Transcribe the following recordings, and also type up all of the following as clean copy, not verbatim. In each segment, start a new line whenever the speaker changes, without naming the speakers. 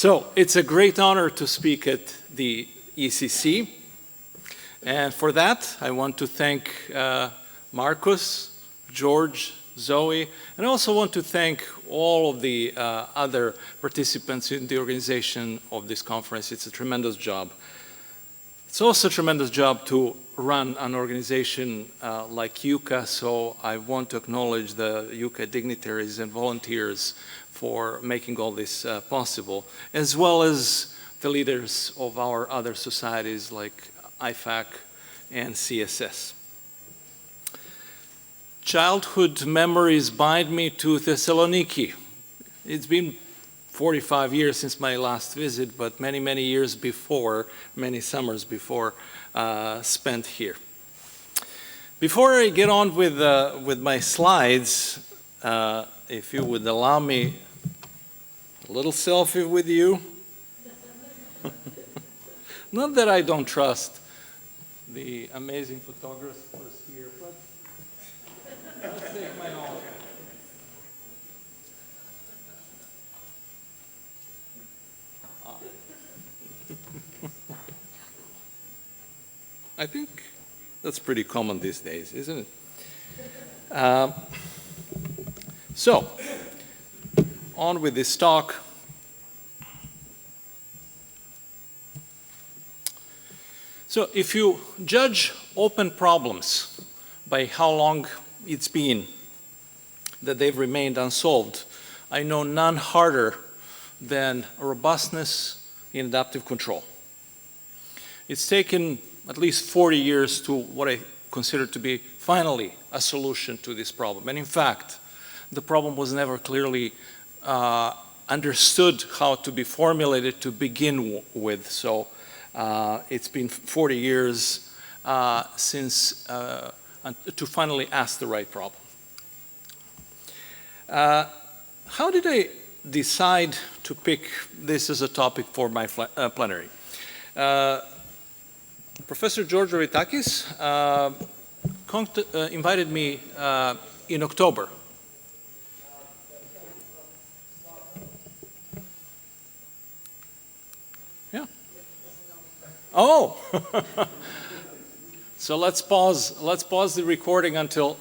So it's a great honor to speak at the ECC. And for that, I want to thank Marcus, George, Zoe, and I also want to thank all of the other participants in the organization of this conference. It's a tremendous job. It's also a tremendous job to run an organization like UCA, so I want to acknowledge the UCA dignitaries and volunteers for making all this possible, as well as the leaders of our other societies like IFAC and CSS. Childhood memories bind me to Thessaloniki. It's been 45 years since my last visit, but many, many years before, many summers before, spent here. Before I get on with my slides, if you would allow me a little selfie with you. Not that I don't trust the amazing photographers here, but let's take my own. I think that's pretty common these days, isn't it? So, on with this talk. So if you judge open problems by how long it's been that they've remained unsolved, I know none harder than robustness in adaptive control. It's taken at least 40 years to what I consider to be finally a solution to this problem. And in fact, the problem was never clearly understood how to be formulated to begin with. So it's been 40 years since to finally ask the right problem. How did I decide to pick this as a topic for my plenary? Professor George Aritakis invited me in October. Yeah. Oh. So let's pause the recording until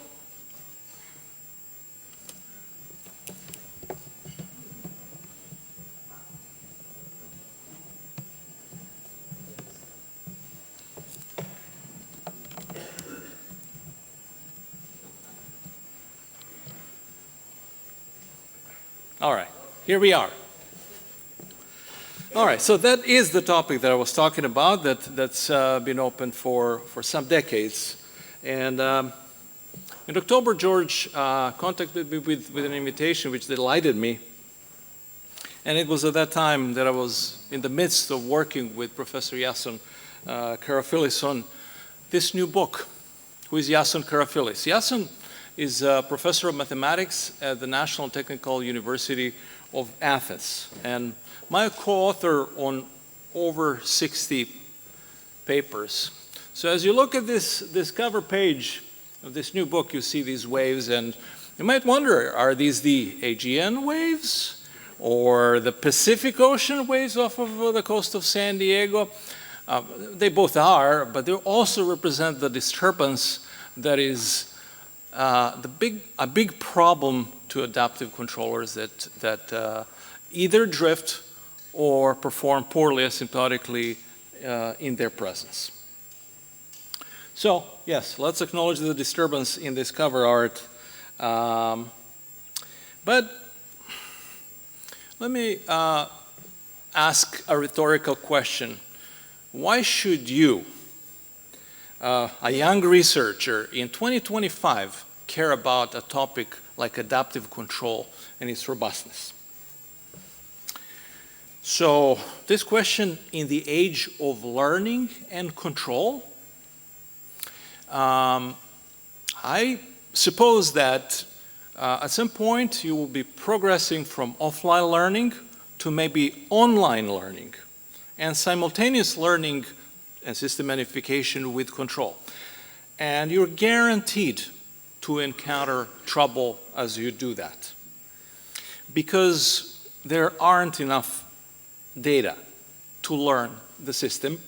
all right, here we are. All right, so that is the topic that I was talking about that's been open for some decades. And in October, George contacted me with an invitation which delighted me. And it was at that time that I was in the midst of working with Professor Iason Karafilis on this new book. Who is Iason Karafilis? Iason is a professor of mathematics at the National Technical University of Athens. And my co-author on over 60 papers. So as you look at this cover page of this new book, you see these waves, and you might wonder, are these the Aegean waves or the Pacific Ocean waves off of the coast of San Diego? They both are, but they also represent the disturbance that is a big problem to adaptive controllers that either drift or perform poorly asymptotically in their presence. So, yes, let's acknowledge the disturbance in this cover art. But let me ask a rhetorical question. Why should you, a young researcher in 2025, care about a topic like adaptive control and its robustness? So this question, in the age of learning and control, I suppose that at some point you will be progressing from offline learning to maybe online learning and simultaneous learning and system-modification with control. And you're guaranteed to encounter trouble as you do that, because there aren't enough data to learn the system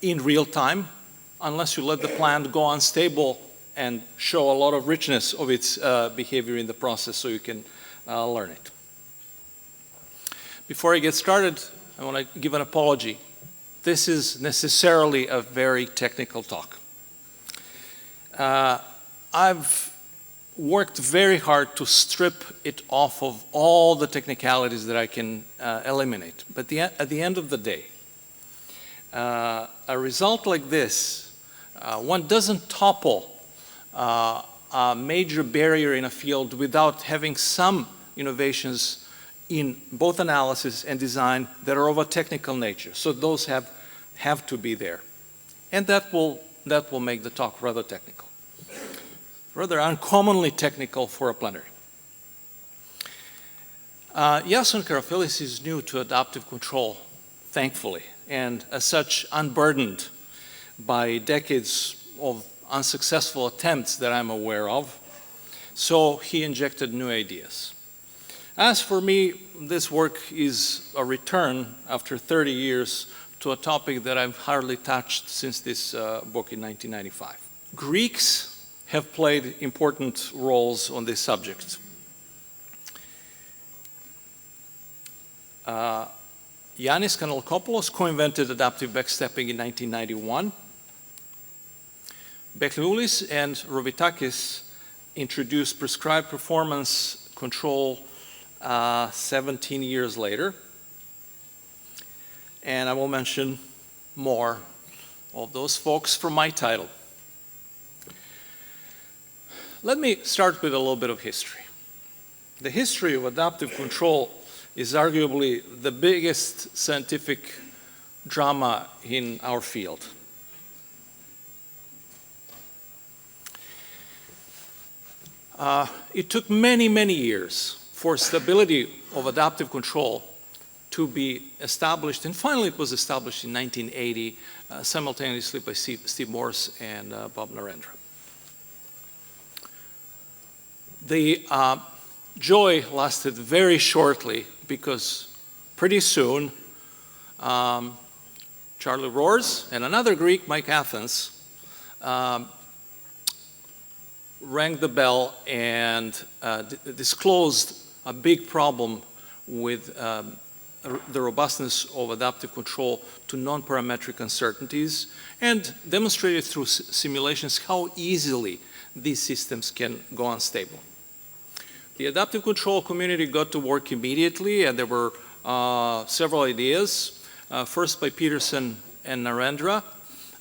in real time, unless you let the plant go unstable and show a lot of richness of its behavior in the process so you can learn it. Before I get started, I want to give an apology. This is necessarily a very technical talk. I've worked very hard to strip it off of all the technicalities that I can eliminate. But at the end of the day, a result like this, one doesn't topple a major barrier in a field without having some innovations in both analysis and design that are of a technical nature. So those have to be there. And that will make the talk rather technical. Rather uncommonly technical for a plenary. Iason Karafelis is new to adaptive control, thankfully, and as such unburdened by decades of unsuccessful attempts that I'm aware of. So he injected new ideas. As for me, this work is a return after 30 years to a topic that I've hardly touched since this book in 1995. Greeks have played important roles on this subject. Yannis Kanellakopoulos co-invented adaptive backstepping in 1991. Beklioulis and Rovitakis introduced prescribed performance control 17 years later. And I will mention more of those folks from my title. Let me start with a little bit of history. The history of adaptive control is arguably the biggest scientific drama in our field. It took many, many years for stability of adaptive control to be established, and finally it was established in 1980, simultaneously by Steve Morse and Bob Narendra. The joy lasted very shortly because pretty soon Charlie Roers and another Greek, Mike Athens, rang the bell and disclosed a big problem with the robustness of adaptive control to non-parametric uncertainties and demonstrated through simulations how easily these systems can go unstable. The adaptive control community got to work immediately, and there were several ideas, first by Peterson and Narendra,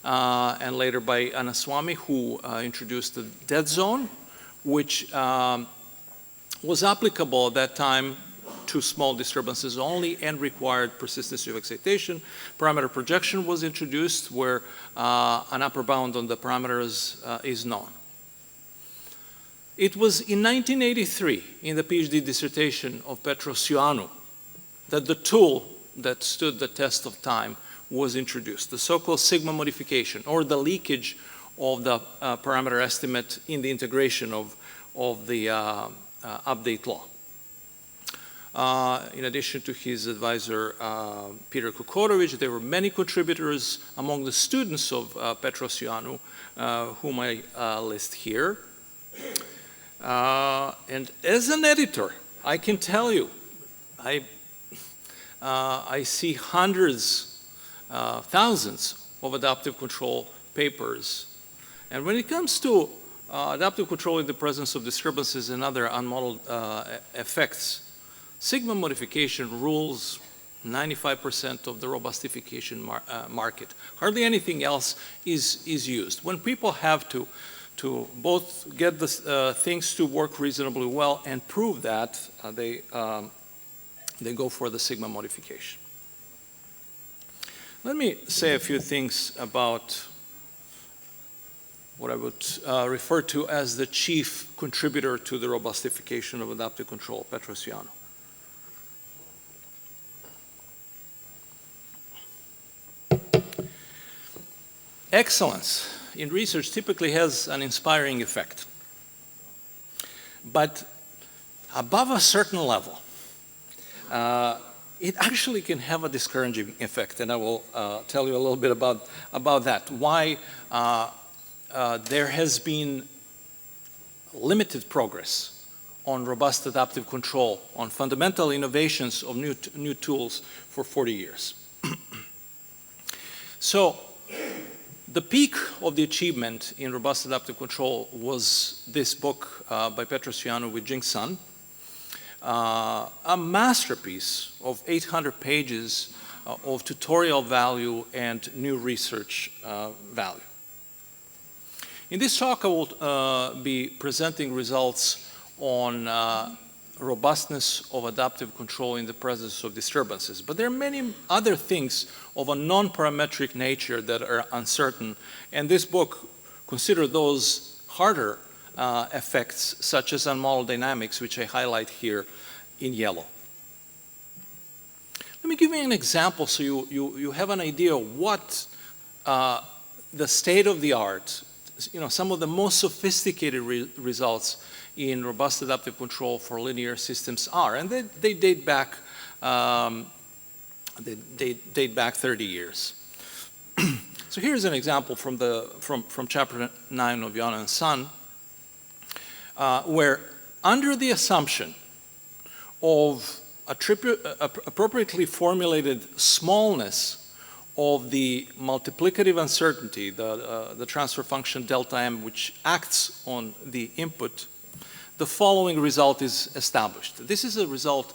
and later by Anaswamy, who introduced the dead zone, which was applicable at that time to small disturbances only and required persistency of excitation. Parameter projection was introduced where an upper bound on the parameters is known. It was in 1983, in the PhD dissertation of Petros Ioannou, that the tool that stood the test of time was introduced, the so-called sigma-modification, or the leakage of the parameter estimate in the integration of the update law. In addition to his advisor, Peter Kukotovic, there were many contributors among the students of Petros Ioannou, whom I list here. And as an editor, I can tell you, I see hundreds, thousands of adaptive control papers. And when it comes to adaptive control in the presence of disturbances and other unmodeled effects, sigma modification rules 95% of the robustification market. Hardly anything else is used. When people have to both get the things to work reasonably well and prove that, they go for the sigma modification. Let me say a few things about what I would refer to as the chief contributor to the robustification of adaptive control, Petros Ioannou. Excellence in research typically has an inspiring effect. But above a certain level, it actually can have a discouraging effect, and I will tell you a little bit about that. Why there has been limited progress on robust adaptive control, on fundamental innovations of new tools for 40 years. So the peak of the achievement in robust adaptive control was this book by Petros Ioannou with Jing Sun, a masterpiece of 800 pages of tutorial value and new research value. In this talk, I will be presenting results on robustness of adaptive control in the presence of disturbances. But there are many other things of a non-parametric nature that are uncertain, and this book considers those harder effects, such as unmodeled dynamics, which I highlight here in yellow. Let me give you an example so you have an idea of what the state of the art, some of the most sophisticated results in robust adaptive control for linear systems are, and they date back 30 years. So here's an example from chapter 9 of Ioannou and Son, where under the assumption of appropriately formulated smallness of the multiplicative uncertainty, the transfer function delta m, which acts on the input, the following result is established. This is a result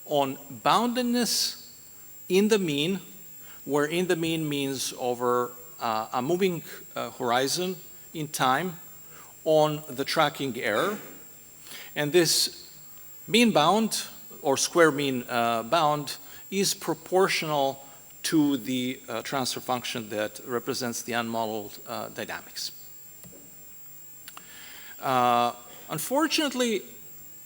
on boundedness in the mean, where in the mean means over a moving horizon in time on the tracking error. And this mean bound, or square mean bound, is proportional to the transfer function that represents the unmodeled dynamics. Unfortunately,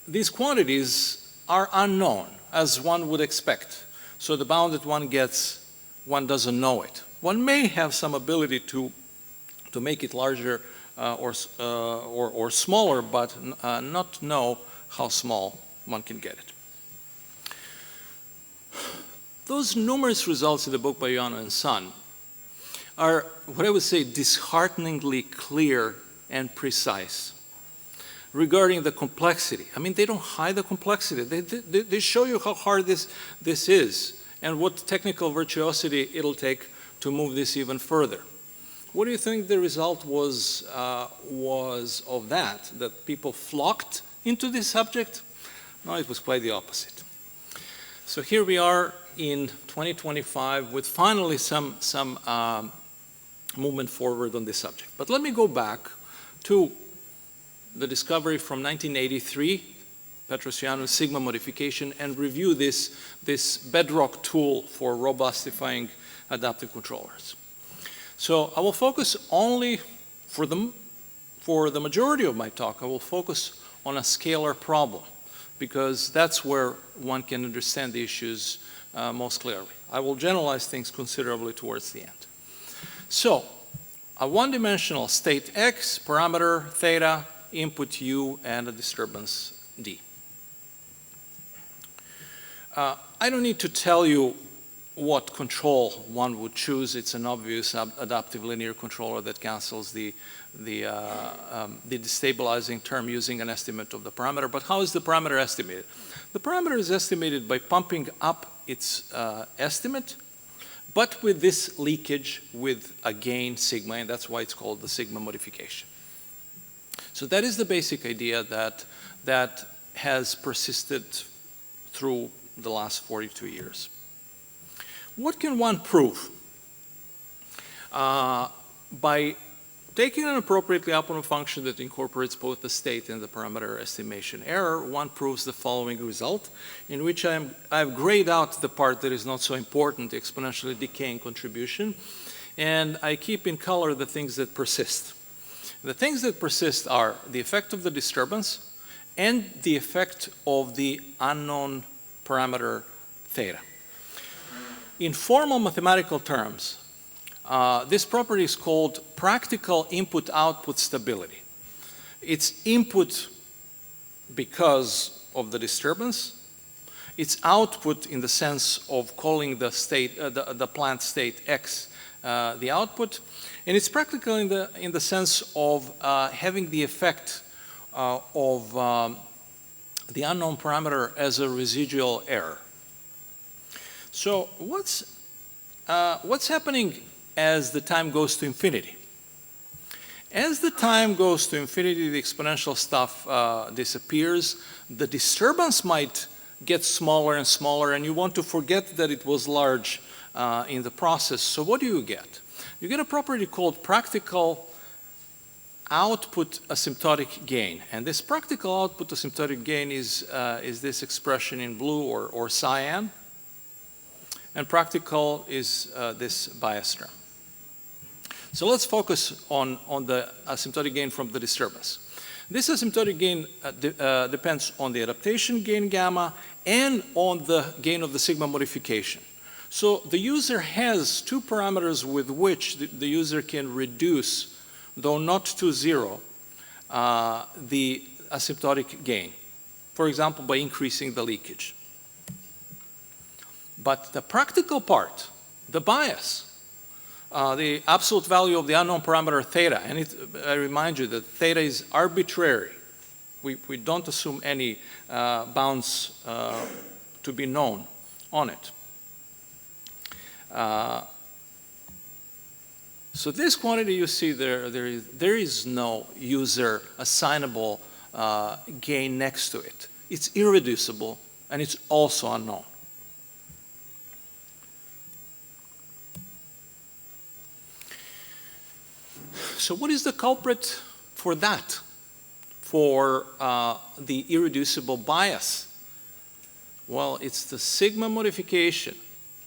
these quantities are unknown, as one would expect. So the bound that one gets, one doesn't know it. One may have some ability to make it larger or smaller, but not know how small one can get it. Those numerous results in the book by Ioannou and Son are, what I would say, dishearteningly clear and precise regarding the complexity. I mean, they don't hide the complexity. They show you how hard this is and what technical virtuosity it'll take to move this even further. What do you think the result was of that people flocked into this subject? No, it was quite the opposite. So here we are in 2025 with finally some movement forward on this subject. But let me go back to the discovery from 1983, Petros Ioannou's sigma-modification, and review this bedrock tool for robustifying adaptive controllers. So I will focus only, for the majority of my talk, I will focus on a scalar problem, because that's where one can understand the issues most clearly. I will generalize things considerably towards the end. So, a one-dimensional state X, parameter theta, input U, and a disturbance D. I don't need to tell you what control one would choose. It's an obvious adaptive linear controller that cancels the destabilizing term using an estimate of the parameter. But how is the parameter estimated? The parameter is estimated by pumping up its estimate, but with this leakage with a gain sigma, and that's why it's called the sigma modification. So that is the basic idea that has persisted through the last 42 years. What can one prove? By taking an appropriately optimal function that incorporates both the state and the parameter estimation error, one proves the following result, in which I've grayed out the part that is not so important, the exponentially decaying contribution, and I keep in color the things that persist. The things that persist are the effect of the disturbance and the effect of the unknown parameter theta. In formal mathematical terms, this property is called practical input-output stability. It's input because of the disturbance, It's output in the sense of calling the state, the plant state X, the output, and it's practical in the sense of having the effect of the unknown parameter as a residual error. So what's happening as the time goes to infinity? As the time goes to infinity, the exponential stuff disappears. The disturbance might get smaller and smaller, and you want to forget that it was large in the process. So what do you get? You get a property called practical output asymptotic gain. And this practical output asymptotic gain is this expression in blue or cyan. And practical is this bias term. So let's focus on the asymptotic gain from the disturbance. This asymptotic gain depends on the adaptation gain gamma and on the gain of the sigma modification. So the user has two parameters with which the user can reduce, though not to zero, the asymptotic gain. For example, by increasing the leakage. But the practical part, the bias, the absolute value of the unknown parameter theta, and I remind you that theta is arbitrary. We don't assume any bounds to be known on it. So this quantity you see there is no user assignable gain next to it. It's irreducible, and it's also unknown. So what is the culprit for that, for the irreducible bias? Well, it's the sigma modification,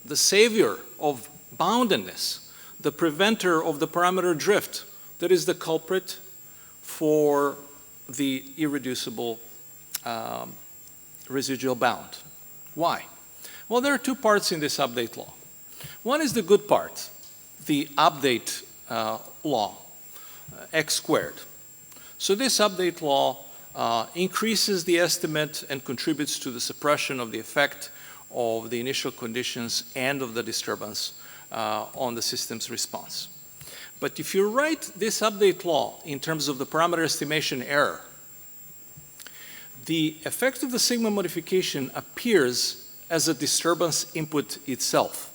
the savior of boundedness, the preventer of the parameter drift, that is the culprit for the irreducible residual bound. Why? Well, there are two parts in this update law. One is the good part, the update law, x squared. So this update law increases the estimate and contributes to the suppression of the effect of the initial conditions and of the disturbance on the system's response. But if you write this update law in terms of the parameter estimation error, the effect of the sigma modification appears as a disturbance input itself.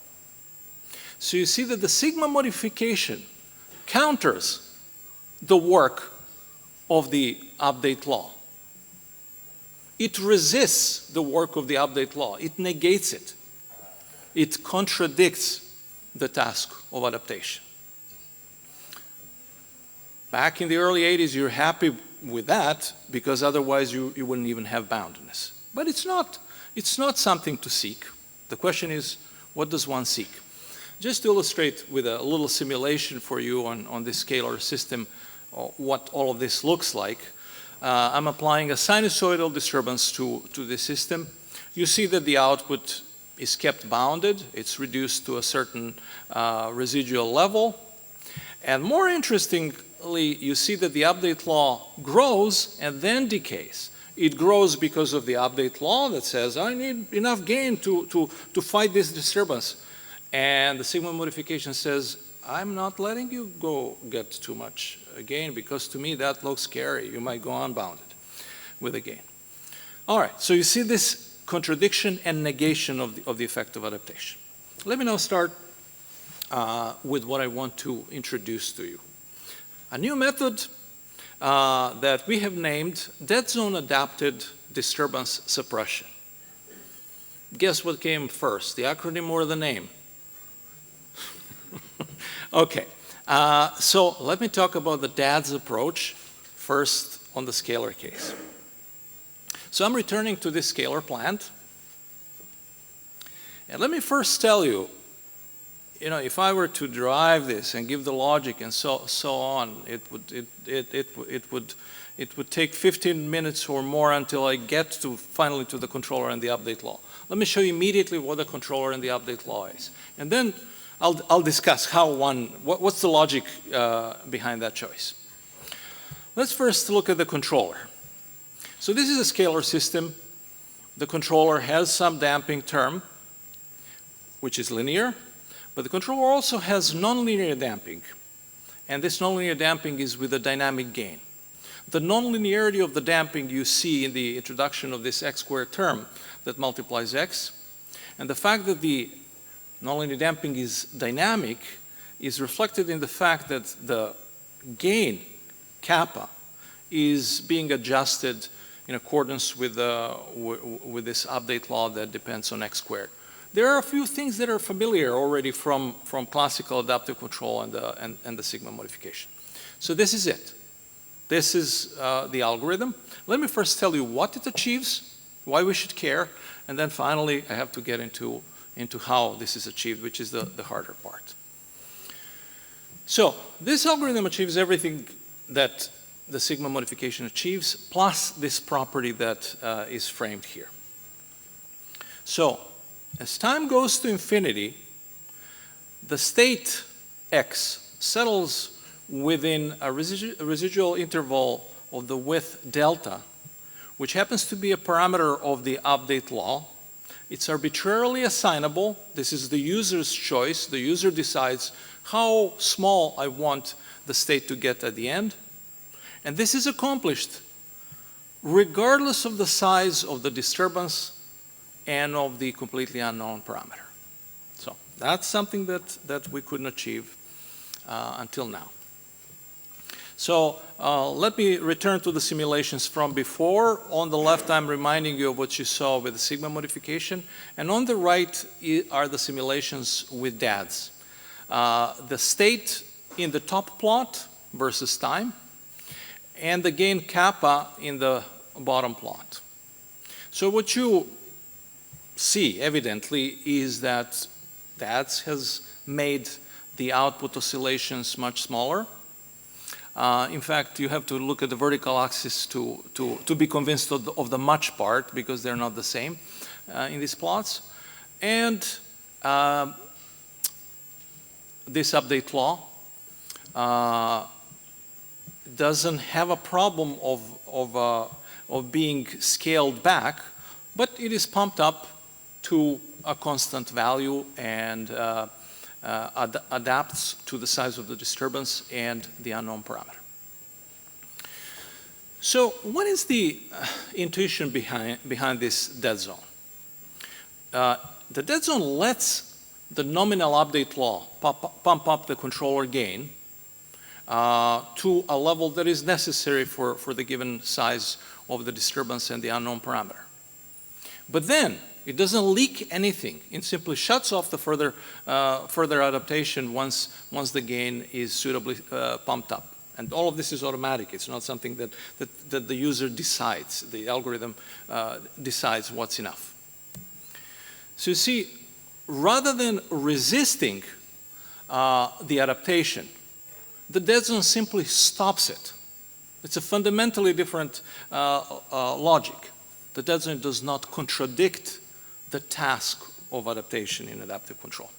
So you see that the sigma modification counters the work of the update law. It resists the work of the update law. It negates it. It contradicts the task of adaptation. Back in the early 80s, you're happy with that because otherwise you wouldn't even have boundedness. But it's not something to seek. The question is, what does one seek? Just to illustrate with a little simulation for you on this scalar system, what all of this looks like, I'm applying a sinusoidal disturbance to this system. You see that the output is kept bounded. It's reduced to a certain residual level. And more interestingly, you see that the update law grows and then decays. It grows because of the update law that says, I need enough gain to fight this disturbance. And the sigma modification says, I'm not letting you go get too much gain because to me that looks scary. You might go unbounded with a gain. All right, so you see this contradiction and negation of the effect of adaptation. Let me now start with what I want to introduce to you. A new method that we have named dead zone adapted disturbance suppression. Guess what came first, the acronym or the name? Okay, so let me talk about the DADS approach first on the scalar case. So I'm returning to this scalar plant. And let me first tell you, if I were to derive this and give the logic and so on, it would take 15 minutes or more until I get finally to the controller and the update law. Let me show you immediately what the controller and the update law is. And then I'll discuss what's the logic behind that choice. Let's first look at the controller. So this is a scalar system the controller has some damping term, which is linear, but the controller also has nonlinear damping. And this nonlinear damping is with a dynamic gain. The nonlinearity of the damping you see in the introduction of this x squared term that multiplies x, and the fact that the nonlinear damping is dynamic is reflected in the fact that the gain, kappa, is being adjusted in accordance with this update law that depends on x squared. There are a few things that are familiar already from classical adaptive control and the sigma modification. So this is it. This is the algorithm. Let me first tell you what it achieves, why we should care, and then finally I have to get into how this is achieved, which is the harder part. So this algorithm achieves everything that the sigma modification achieves, plus this property that is framed here. So as time goes to infinity, the state x settles within a residual interval of the width delta, which happens to be a parameter of the update law. It's arbitrarily assignable. This is the user's choice. The user decides how small I want the state to get at the end. And this is accomplished regardless of the size of the disturbance and of the completely unknown parameter. So that's something that we couldn't achieve until now. So let me return to the simulations from before. On the left, I'm reminding you of what you saw with the sigma modification. And on the right are the simulations with DADS. The state in the top plot versus time, and the gain kappa in the bottom plot. So what you see, evidently, is that DADS has made the output oscillations much smaller. In fact, you have to look at the vertical axis to be convinced of the much part, because they're not the same in these plots. And this update law doesn't have a problem of being scaled back, but it is pumped up to a constant value and adapts to the size of the disturbance and the unknown parameter. So what is the intuition behind this dead zone? The dead zone lets the nominal update law pump up the controller gain to a level that is necessary for the given size of the disturbance and the unknown parameter. But then it doesn't leak anything. It simply shuts off the further adaptation once the gain is suitably pumped up. And all of this is automatic. It's not something that the user decides. The algorithm decides what's enough. So you see, rather than resisting the adaptation, the dead zone simply stops it. It's a fundamentally different logic. The dead zone does not contradict the task of adaptation in adaptive control.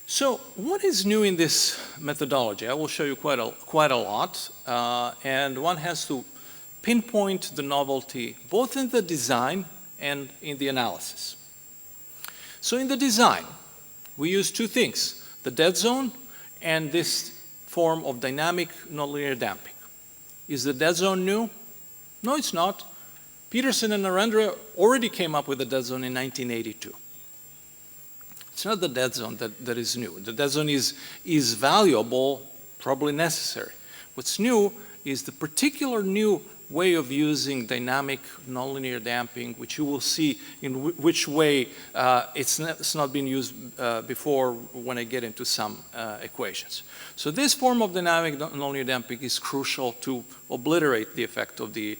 So what is new in this methodology? I will show you quite a lot, and one has to pinpoint the novelty both in the design and in the analysis. So in the design, we use two things: the dead zone and this form of dynamic nonlinear damping. Is the dead zone new? No, it's not. Peterson and Narendra already came up with the dead zone in 1982. It's not the dead zone that is new. The dead zone is valuable, probably necessary. What's new is the particular new way of using dynamic nonlinear damping, which you will see in which way it's not been used before when I get into some equations. So this form of dynamic nonlinear damping is crucial to obliterate the effect of the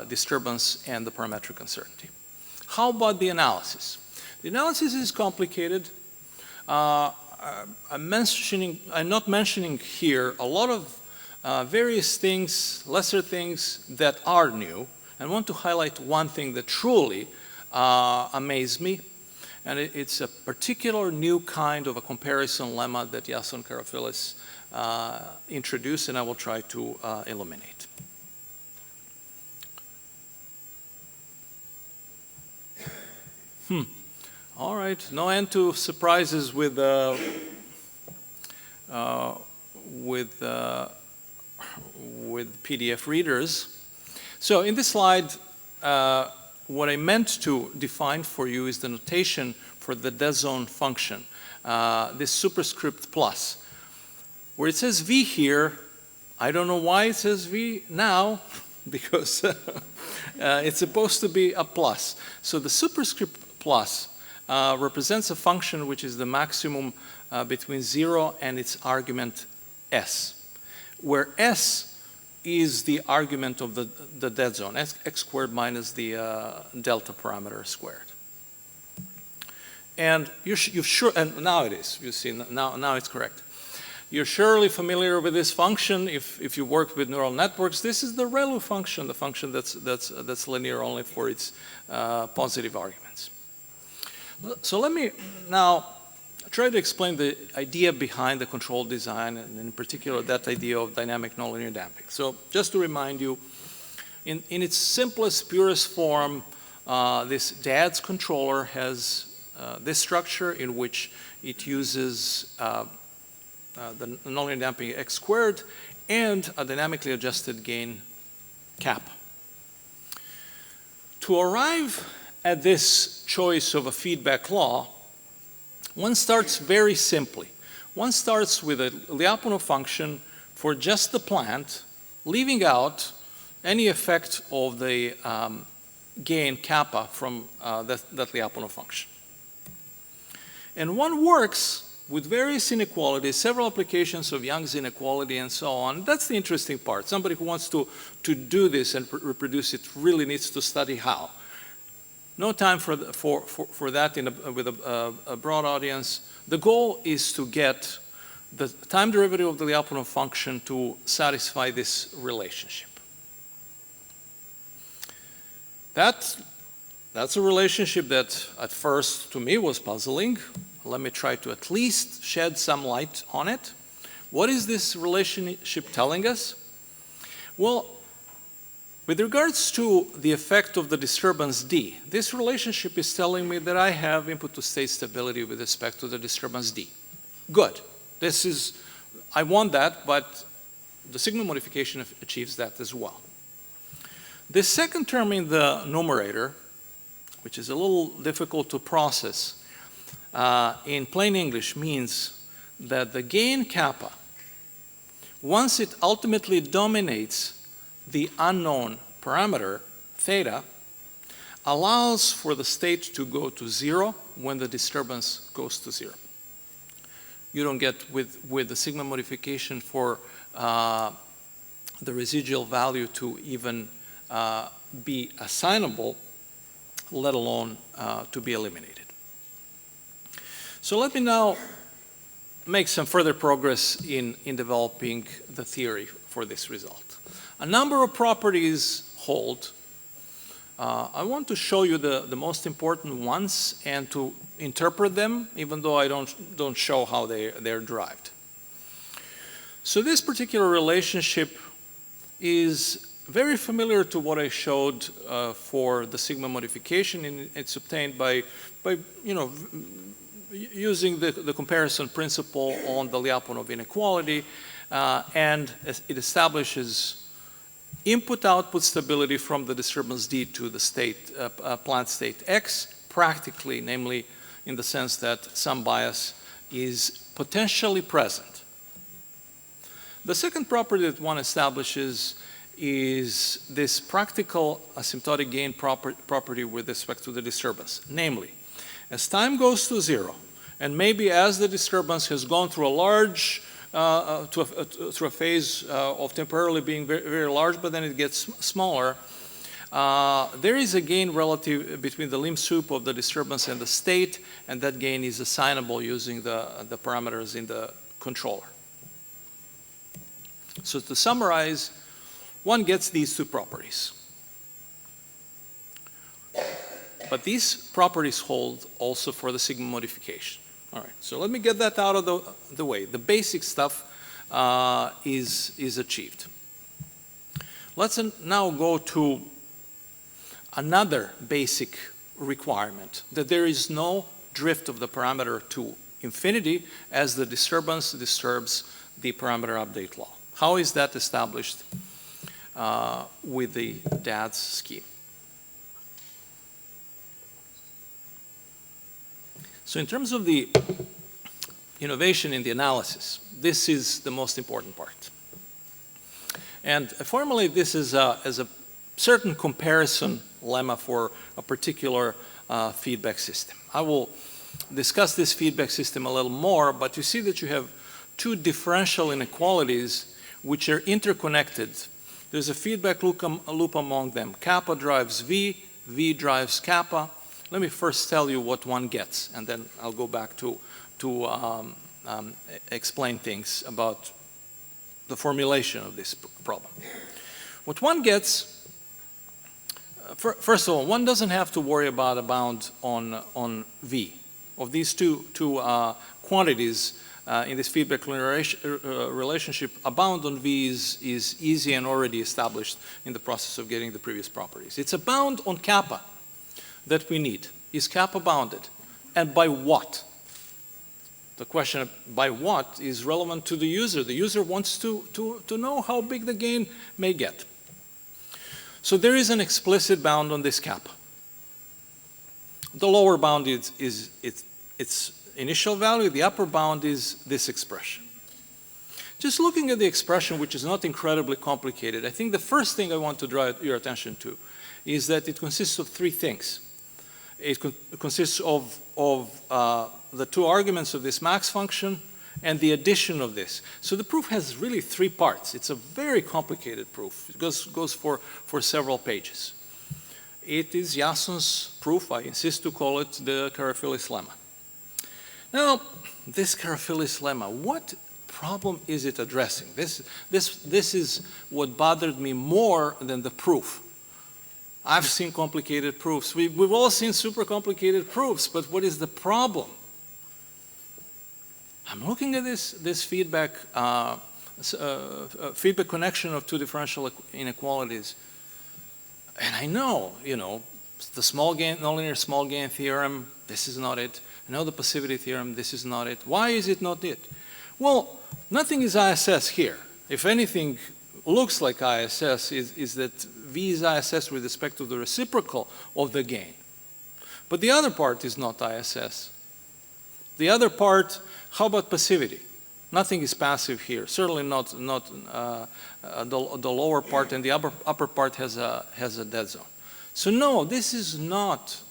disturbance and the parametric uncertainty. How about the analysis? The analysis is complicated. I'm not mentioning here a lot of various things, lesser things that are new, and want to highlight one thing that truly amazed me, and it's a particular new kind of a comparison lemma that Iason Karafilis introduced, and I will try to illuminate. All right, no end to surprises with PDF readers. So in this slide, what I meant to define for you is the notation for the dead zone function, this superscript plus. Where it says V here, I don't know why it says V now, because it's supposed to be a plus. So the superscript plus represents a function which is the maximum between 0 and its argument s, where s is the argument of the dead zone, x squared minus the delta parameter squared. And you've sure, and now it is, you see, now it's correct. You're surely familiar with this function if you work with neural networks. This is the ReLU function, the function that's linear only for its positive arguments. So let me now try to explain the idea behind the control design, and in particular that idea of dynamic nonlinear damping. So just to remind you, in its simplest, purest form, this DADS controller has this structure in which it uses the nonlinear damping x squared and a dynamically adjusted gain kappa. To arrive at this choice of a feedback law, one starts very simply. One starts with a Lyapunov function for just the plant, leaving out any effect of the gain kappa from that Lyapunov function. And one works with various inequalities, several applications of Young's inequality and so on. That's the interesting part. Somebody who wants to do this and reproduce it really needs to study how. No time for that with a broad audience. The goal is to get the time derivative of the Lyapunov function to satisfy this relationship. That's a relationship that at first to me was puzzling. Let me try to at least shed some light on it. What is this relationship telling us? Well, with regards to the effect of the disturbance D, this relationship is telling me that I have input to state stability with respect to the disturbance D. Good. I want that, but the sigma modification achieves that as well. The second term in the numerator, which is a little difficult to process, in plain English means that the gain kappa, once it ultimately dominates the unknown parameter, theta, allows for the state to go to 0 when the disturbance goes to 0. You don't get with the sigma modification for the residual value to even be assignable, let alone to be eliminated. So let me now make some further progress in developing the theory for this result. A number of properties hold. I want to show you the most important ones and to interpret them, even though I don't show how they're derived. So this particular relationship is very familiar to what I showed for the sigma modification, and it's obtained by using the comparison principle on the Lyapunov inequality, and it establishes input-output stability from the disturbance D to the state, plant state X, practically, namely in the sense that some bias is potentially present. The second property that one establishes is this practical asymptotic gain property with respect to the disturbance. Namely, as time goes to 0, and maybe as the disturbance has gone through a large through a phase of temporarily being very, very large, but then it gets smaller, there is a gain relative between the limb sup of the disturbance and the state, and that gain is assignable using the parameters in the controller. So to summarize, one gets these two properties. But these properties hold also for the sigma modification. All right, so let me get that out of the way. The basic stuff is achieved. Let's now go to another basic requirement, that there is no drift of the parameter to infinity as the disturbance disturbs the parameter update law. How is that established with the DADS scheme? So in terms of the innovation in the analysis, this is the most important part. And I formulate this as a certain comparison lemma for a particular feedback system. I will discuss this feedback system a little more, but you see that you have two differential inequalities which are interconnected. There's a feedback loop among them. Kappa drives V, V drives kappa. Let me first tell you what one gets, and then I'll go back to explain things about the formulation of this problem. What one gets, first of all, one doesn't have to worry about a bound on V. Of these two quantities in this feedback relationship, a bound on V is easy and already established in the process of getting the previous properties. It's a bound on kappa that we need. Is kappa bounded? And by what? The question of by what is relevant to the user. The user wants to know how big the gain may get. So there is an explicit bound on this kappa. The lower bound is its initial value. The upper bound is this expression. Just looking at the expression, which is not incredibly complicated, I think the first thing I want to draw your attention to is that it consists of three things. It consists of the two arguments of this max function and the addition of this. So the proof has really three parts. It's a very complicated proof. It goes for several pages. It is Jasson's proof. I insist to call it the Karafyllis lemma. Now, this Karafyllis lemma, what problem is it addressing? This is what bothered me more than the proof. I've seen complicated proofs. We've all seen super complicated proofs, but what is the problem? I'm looking at this feedback connection of two differential inequalities, and I know, the small gain, nonlinear small gain theorem, this is not it. I know the passivity theorem, this is not it. Why is it not it? Well, nothing is ISS here. If anything looks like ISS is that V is ISS with respect to the reciprocal of the gain. But the other part is not ISS. The other part, how about passivity? Nothing is passive here. Certainly not the lower part, and the upper part has a dead zone. So no, this is not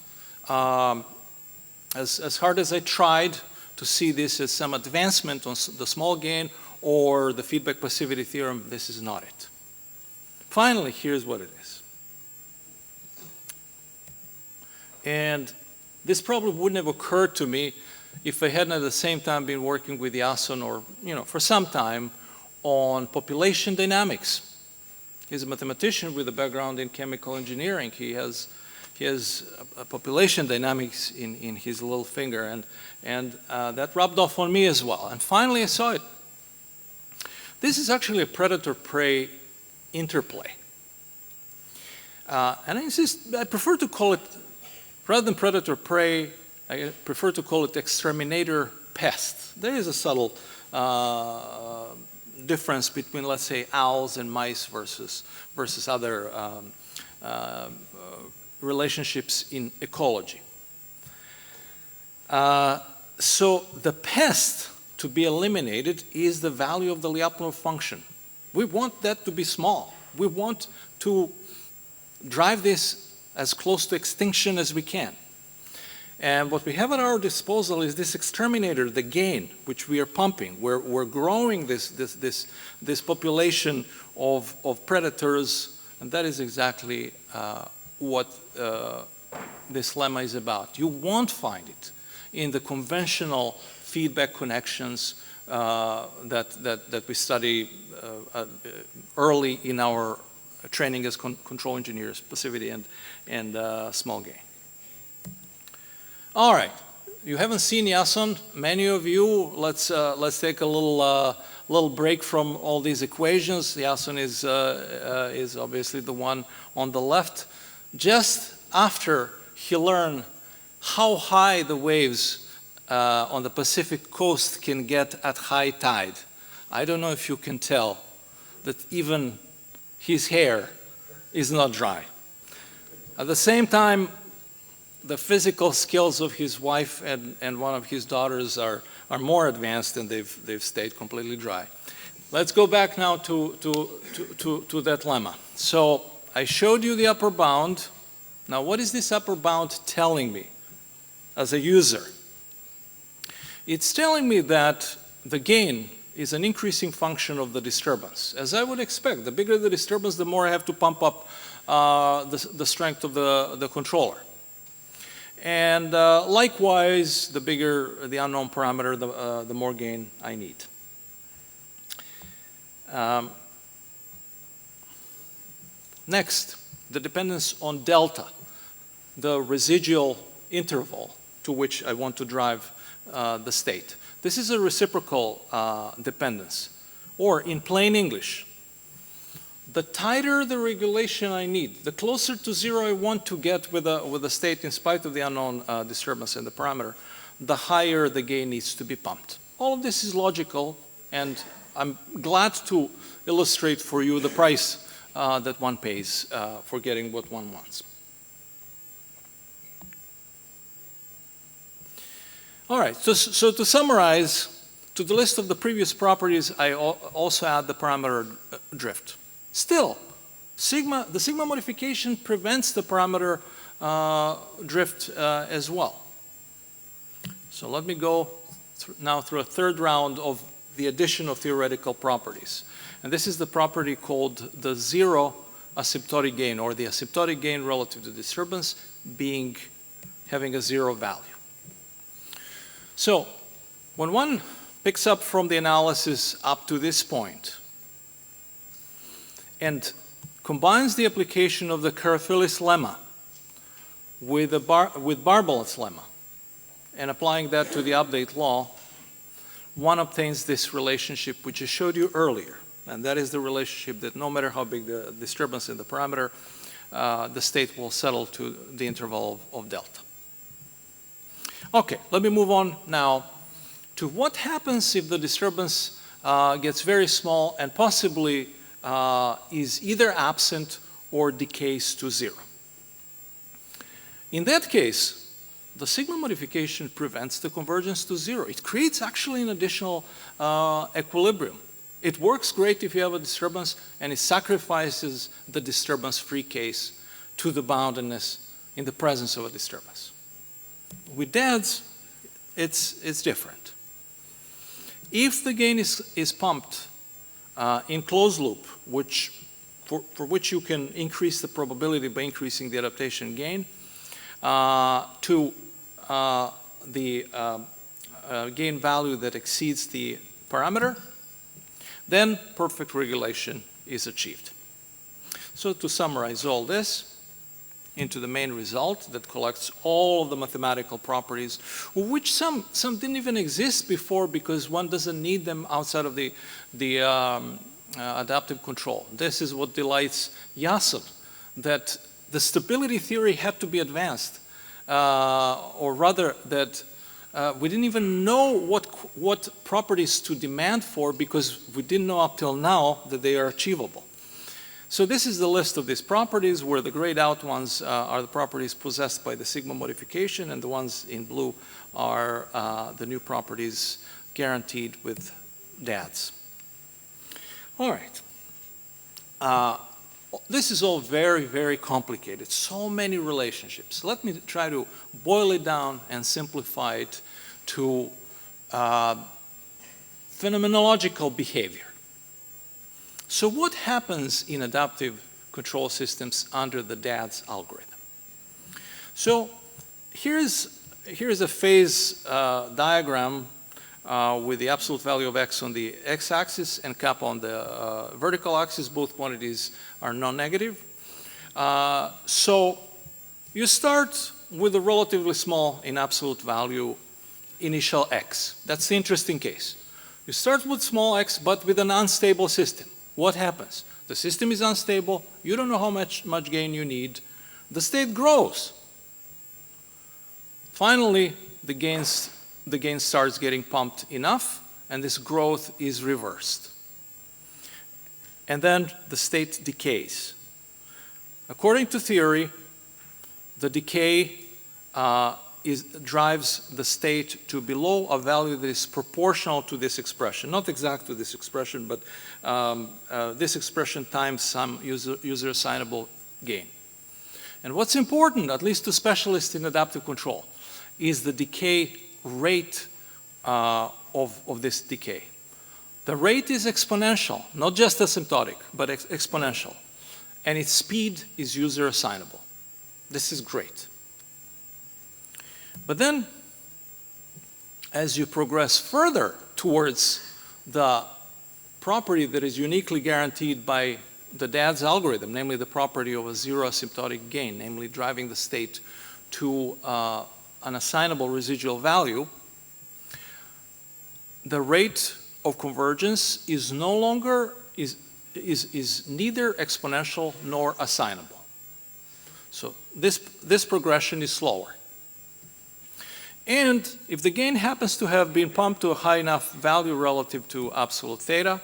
as hard as I tried to see this as some advancement on the small gain or the feedback passivity theorem. This is not it. Finally, here's what it is. And this probably wouldn't have occurred to me if I hadn't at the same time been working with Jasson or, for some time on population dynamics. He's a mathematician with a background in chemical engineering. He has a population dynamics in his little finger, and that rubbed off on me as well. And finally, I saw it. This is actually a predator-prey interplay. And I prefer to call it, rather than predator-prey, I prefer to call it exterminator-pest. There is a subtle difference between, let's say, owls and mice versus other relationships in ecology. So the pest to be eliminated is the value of the Lyapunov function. We want that to be small. We want to drive this as close to extinction as we can. And what we have at our disposal is this exterminator, the gain, which we are pumping. We're growing this population of predators, and that is exactly what this lemma is about. You won't find it in the conventional feedback connections that we study early in our training as control engineers, passivity and small gain. All right, you haven't seen Jasson. Many of you, let's take a little break from all these equations. Jasson is obviously the one on the left. Just after he learned how high the waves on the Pacific coast can get at high tide. I don't know if you can tell that even his hair is not dry. At the same time, the physical skills of his wife and one of his daughters are more advanced, and they've stayed completely dry. Let's go back now to that lemma. So I showed you the upper bound. Now what is this upper bound telling me as a user? It's telling me that the gain is an increasing function of the disturbance. As I would expect, the bigger the disturbance, the more I have to pump up the strength of the controller. And likewise, the bigger the unknown parameter, the more gain I need. Next, the dependence on delta, the residual interval to which I want to drive the state. This is a reciprocal dependence, or in plain English, the tighter the regulation I need, the closer to zero I want to get with a state in spite of the unknown disturbance in the parameter, the higher the gain needs to be pumped. All of this is logical, and I'm glad to illustrate for you the price that one pays for getting what one wants. All right, so to summarize, to the list of the previous properties, I also add the parameter drift. Still, the sigma modification prevents the parameter drift as well. So let me go now through a third round of the addition of theoretical properties. And this is the property called the zero asymptotic gain, or the asymptotic gain relative to disturbance having a zero value. So when one picks up from the analysis up to this point and combines the application of the Krstic lemma with Barbalat's lemma and applying that to the update law, one obtains this relationship which I showed you earlier. And that is the relationship that no matter how big the disturbance in the parameter, the state will settle to the interval of delta. Okay, let me move on now to what happens if the disturbance gets very small and possibly is either absent or decays to zero. In that case, the sigma modification prevents the convergence to zero. It creates actually an additional equilibrium. It works great if you have a disturbance, and it sacrifices the disturbance-free case to the boundedness in the presence of a disturbance. With DADs, it's different. If the gain is pumped in closed loop, for which you can increase the probability by increasing the adaptation gain to the gain value that exceeds the parameter, then perfect regulation is achieved. So to summarize all this into the main result that collects all of the mathematical properties, which some didn't even exist before because one doesn't need them outside of the adaptive control. This is what delights Yasin, that the stability theory had to be advanced, or rather that we didn't even know what properties to demand for because we didn't know up till now that they are achievable. So this is the list of these properties, where the grayed out ones are the properties possessed by the sigma modification, and the ones in blue are the new properties guaranteed with DADs. All right. This is all very, very complicated. So many relationships. Let me try to boil it down and simplify it to phenomenological behavior. So what happens in adaptive control systems under the DADS algorithm? So here's a phase diagram with the absolute value of x on the x-axis and kappa on the vertical axis. Both quantities are non-negative. So you start with a relatively small in absolute value initial x. That's the interesting case. You start with small x, but with an unstable system. What happens? The system is unstable. You don't know how much gain you need. The state grows. Finally, the gain starts getting pumped enough, and this growth is reversed. And then the state decays. According to theory, the decay drives the state to below a value that is proportional to this expression. Not exact to this expression, but this expression times some user assignable gain. And what's important, at least to specialists in adaptive control, is the decay rate of this decay. The rate is exponential, not just asymptotic, but exponential. And its speed is user assignable. This is great. But then, as you progress further towards the property that is uniquely guaranteed by the DADS algorithm, namely the property of a zero asymptotic gain, namely driving the state to an assignable residual value, the rate of convergence is no longer, is neither exponential nor assignable. So this progression is slower. And if the gain happens to have been pumped to a high enough value relative to absolute theta,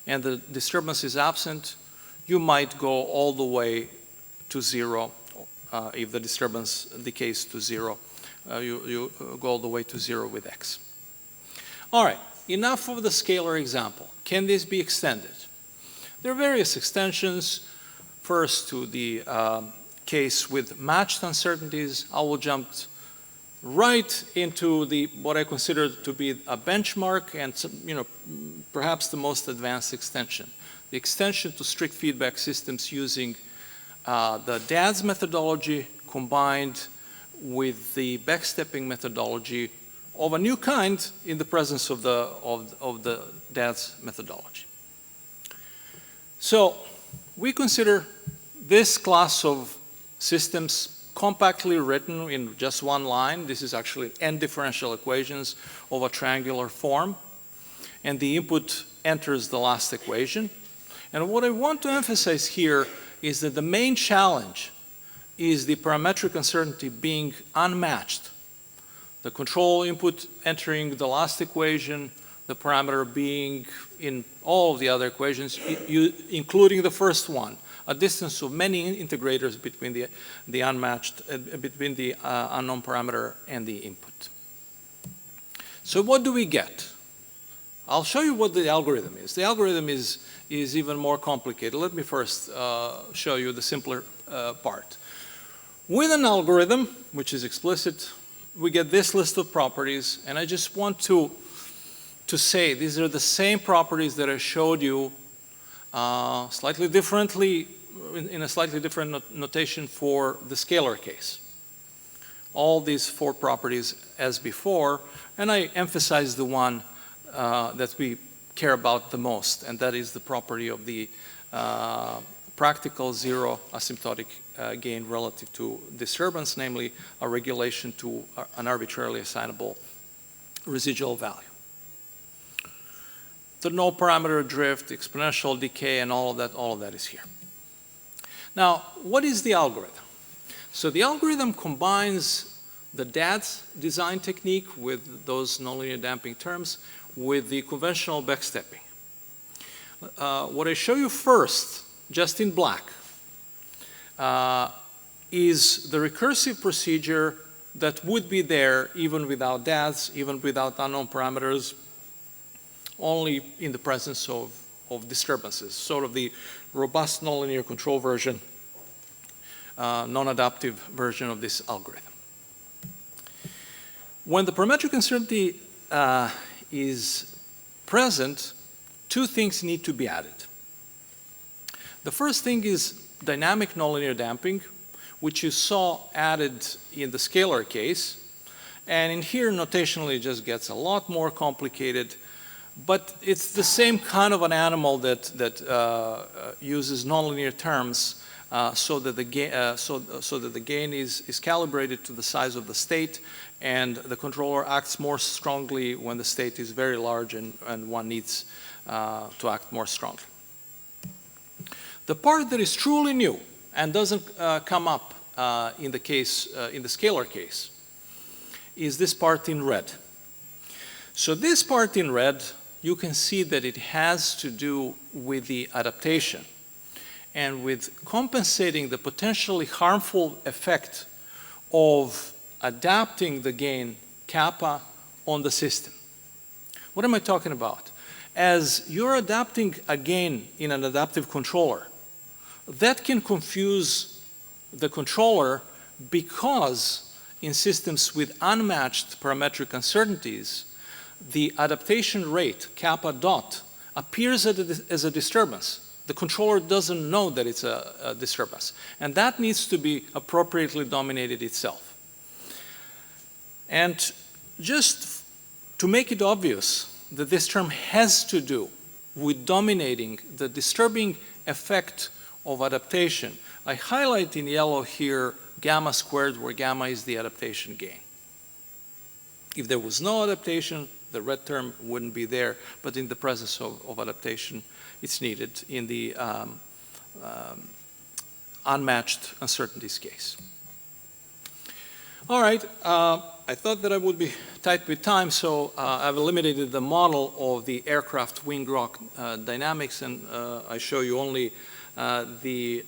and the disturbance is absent, you might go all the way to zero. If the disturbance decays to zero, you go all the way to zero with x. All right, enough of the scalar example. Can this be extended? There are various extensions. First, to the case with matched uncertainties. I will jump right into what I consider to be a benchmark and perhaps the most advanced extension. The extension to strict feedback systems using the DADS methodology combined with the backstepping methodology of a new kind in the presence of the DADS methodology. So we consider this class of systems compactly written in just one line. This is actually n differential equations of a triangular form. And the input enters the last equation. And what I want to emphasize here is that the main challenge is the parametric uncertainty being unmatched. The control input entering the last equation, the parameter being in all of the other equations, including the first one, a distance of many integrators between the unmatched, between the unknown parameter and the input. So what do we get? I'll show you what the algorithm is. The algorithm is even more complicated. Let me first show you the simpler part. With an algorithm, which is explicit, we get this list of properties, and I just want to say these are the same properties that I showed you slightly differently, in a slightly different notation for the scalar case. All these four properties as before, and I emphasize the one that we care about the most, and that is the property of the practical zero asymptotic gain relative to disturbance, namely a regulation to an arbitrarily assignable residual value. The no parameter drift, exponential decay, and all of that is here. Now, what is the algorithm? So the algorithm combines the DADS design technique with those nonlinear damping terms with the conventional backstepping. What I show you first, just in black, is the recursive procedure that would be there even without DADS, even without unknown parameters, only in the presence of disturbances, sort of the robust nonlinear control version, non-adaptive version of this algorithm. When the parametric uncertainty is present, two things need to be added. The first thing is dynamic nonlinear damping, which you saw added in the scalar case. And in here, notationally, it just gets a lot more complicated. But it's the same kind of an animal that uses nonlinear terms so that the gain is calibrated to the size of the state, and the controller acts more strongly when the state is very large and one needs to act more strongly. The part that is truly new and doesn't come up in the case in the scalar case is this part in red. So this part in red, you can see that it has to do with the adaptation and with compensating the potentially harmful effect of adapting the gain kappa on the system. What am I talking about? As you're adapting a gain in an adaptive controller, that can confuse the controller because in systems with unmatched parametric uncertainties, the adaptation rate, kappa dot, appears as a disturbance. The controller doesn't know that it's a disturbance. And that needs to be appropriately dominated itself. And just to make it obvious that this term has to do with dominating the disturbing effect of adaptation, I highlight in yellow here gamma squared, where gamma is the adaptation gain. If there was no adaptation, the red term wouldn't be there, but in the presence of adaptation, it's needed in the unmatched uncertainties case. All right, I thought that I would be tight with time, so I've eliminated the model of the aircraft wing rock dynamics, and I show you only the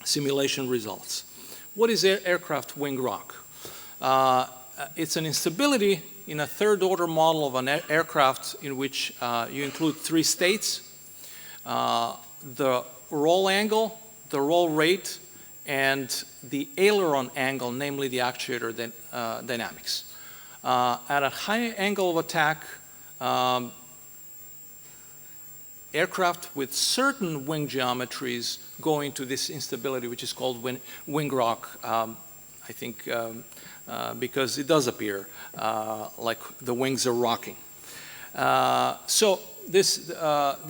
simulation results. What is aircraft wing rock? It's an instability in a third-order model of an aircraft in which you include three states: the roll angle, the roll rate, and the aileron angle, namely the actuator dynamics. At a high angle of attack, aircraft with certain wing geometries go into this instability, which is called wing rock, I think, because it does appear like the wings are rocking. So this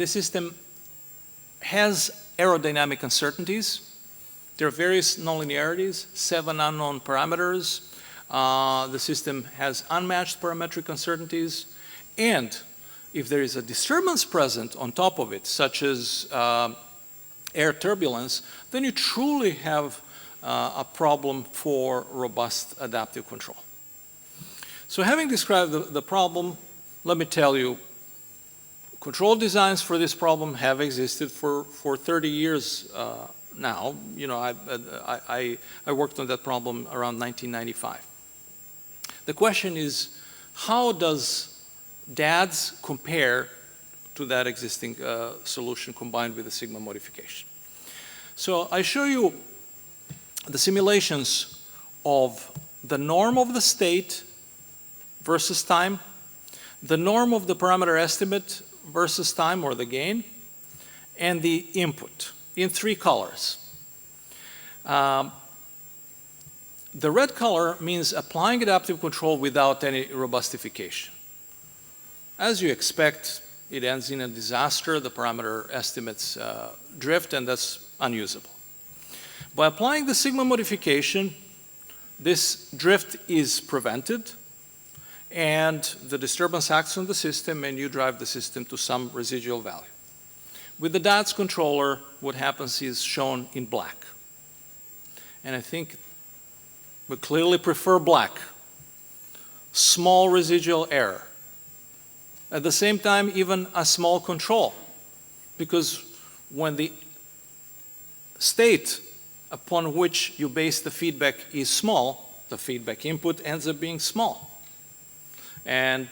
system has aerodynamic uncertainties. There are various nonlinearities, 7 unknown parameters. The system has unmatched parametric uncertainties. And if there is a disturbance present on top of it, such as air turbulence, then you truly have a problem for robust adaptive control. So having described the problem, let me tell you, control designs for this problem have existed for 30 years now. You know, I worked on that problem around 1995. The question is, how does DADS compare to that existing solution combined with the sigma modification? So I show you the simulations of the norm of the state versus time, the norm of the parameter estimate versus time, or the gain, and the input in 3 colors. The red color means applying adaptive control without any robustification. As you expect, it ends in a disaster. The parameter estimates drift, and that's unusable. By applying the sigma modification, this drift is prevented, and the disturbance acts on the system, and you drive the system to some residual value. With the DADS controller, what happens is shown in black. And I think we clearly prefer black. Small residual error. At the same time, even a small control, because when the state upon which you base the feedback is small, the feedback input ends up being small. And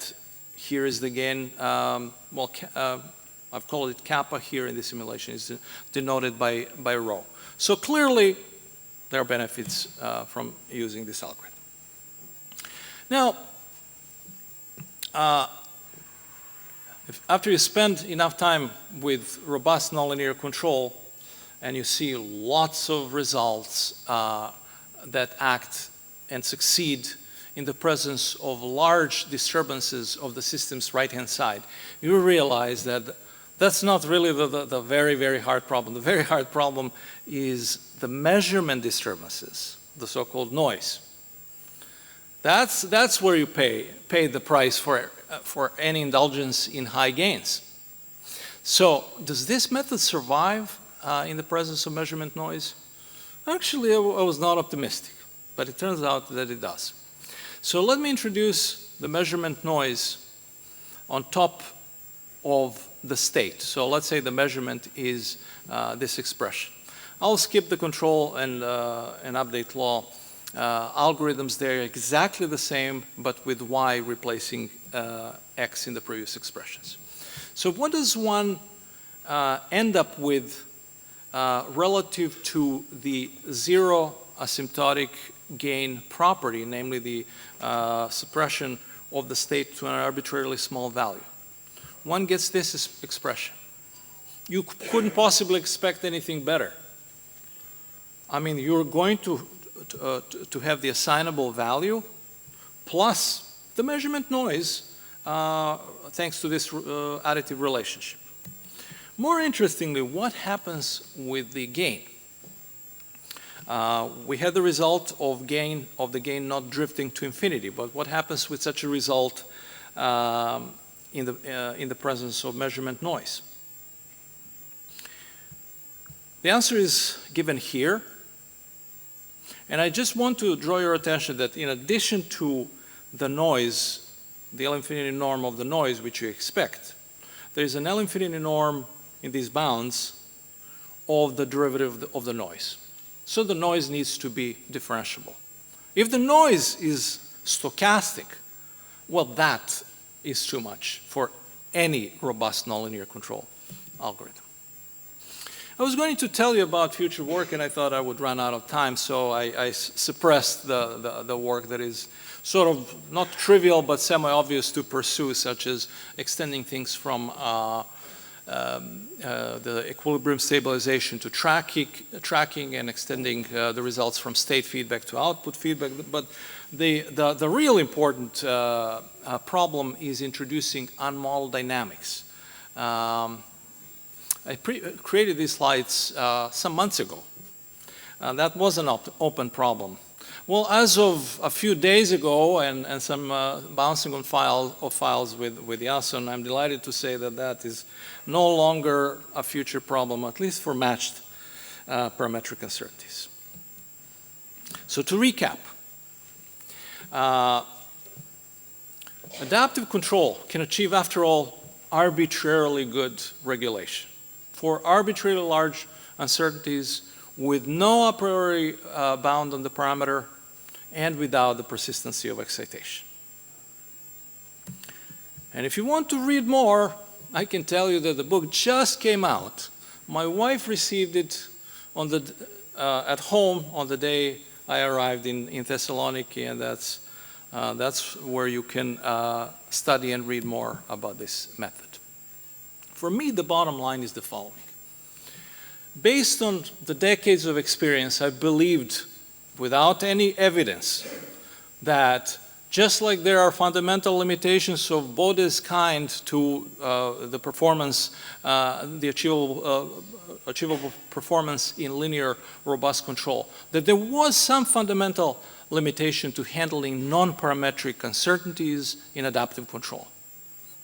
here is the gain, I've called it kappa here in the simulation, is denoted by rho. So clearly, there are benefits from using this algorithm. Now, after you spend enough time with robust nonlinear control, and you see lots of results that act and succeed in the presence of large disturbances of the system's right-hand side, you realize that that's not really the very, very hard problem. The very hard problem is the measurement disturbances, the so-called noise. That's where you pay the price for any indulgence in high gains. So does this method survive in the presence of measurement noise? Actually, I was not optimistic, but it turns out that it does. So let me introduce the measurement noise on top of the state. So let's say the measurement is this expression. I'll skip the control and update law algorithms. They're exactly the same, but with y replacing x in the previous expressions. So what does one end up with relative to the zero asymptotic gain property, namely the suppression of the state to an arbitrarily small value? One gets this expression. You couldn't possibly expect anything better. I mean, you're going to have the assignable value plus the measurement noise thanks to this additive relationship. More interestingly, what happens with the gain? We had the result of the gain not drifting to infinity, but what happens with such a result in the presence of measurement noise? The answer is given here. And I just want to draw your attention that in addition to the noise, the L infinity norm of the noise, which you expect, there is an L infinity norm in these bounds of the derivative of the noise. So the noise needs to be differentiable. If the noise is stochastic, well, that is too much for any robust nonlinear control algorithm. I was going to tell you about future work, and I thought I would run out of time, so I suppressed the work that is sort of not trivial but semi-obvious to pursue, such as extending things from the equilibrium stabilization to tracking and extending the results from state feedback to output feedback. But the real important problem is introducing unmodeled dynamics. I created these slides some months ago. That was an open problem. Well, as of a few days ago, and some bouncing on files with Jason, I'm delighted to say that that is no longer a future problem, at least for matched parametric uncertainties. So to recap, adaptive control can achieve, after all, arbitrarily good regulation for arbitrarily large uncertainties with no a priori bound on the parameter and without the persistency of excitation. And if you want to read more, I can tell you that the book just came out. My wife received it on at home on the day I arrived in Thessaloniki, and that's where you can study and read more about this method. For me, the bottom line is the following. Based on the decades of experience, I believed, without any evidence, that just like there are fundamental limitations of Bode's kind to the performance, the achievable performance in linear robust control, that there was some fundamental limitation to handling non-parametric uncertainties in adaptive control.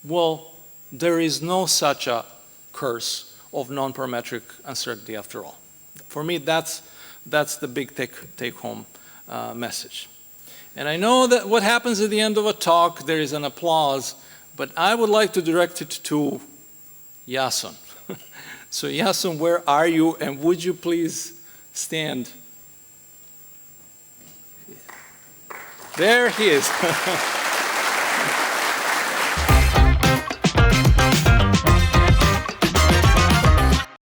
Well, there is no such a curse of non-parametric uncertainty after all. For me, that's the big take-home message. And I know that what happens at the end of a talk, there is an applause, but I would like to direct it to Jason. So Jason, where are you? And would you please stand? There he is.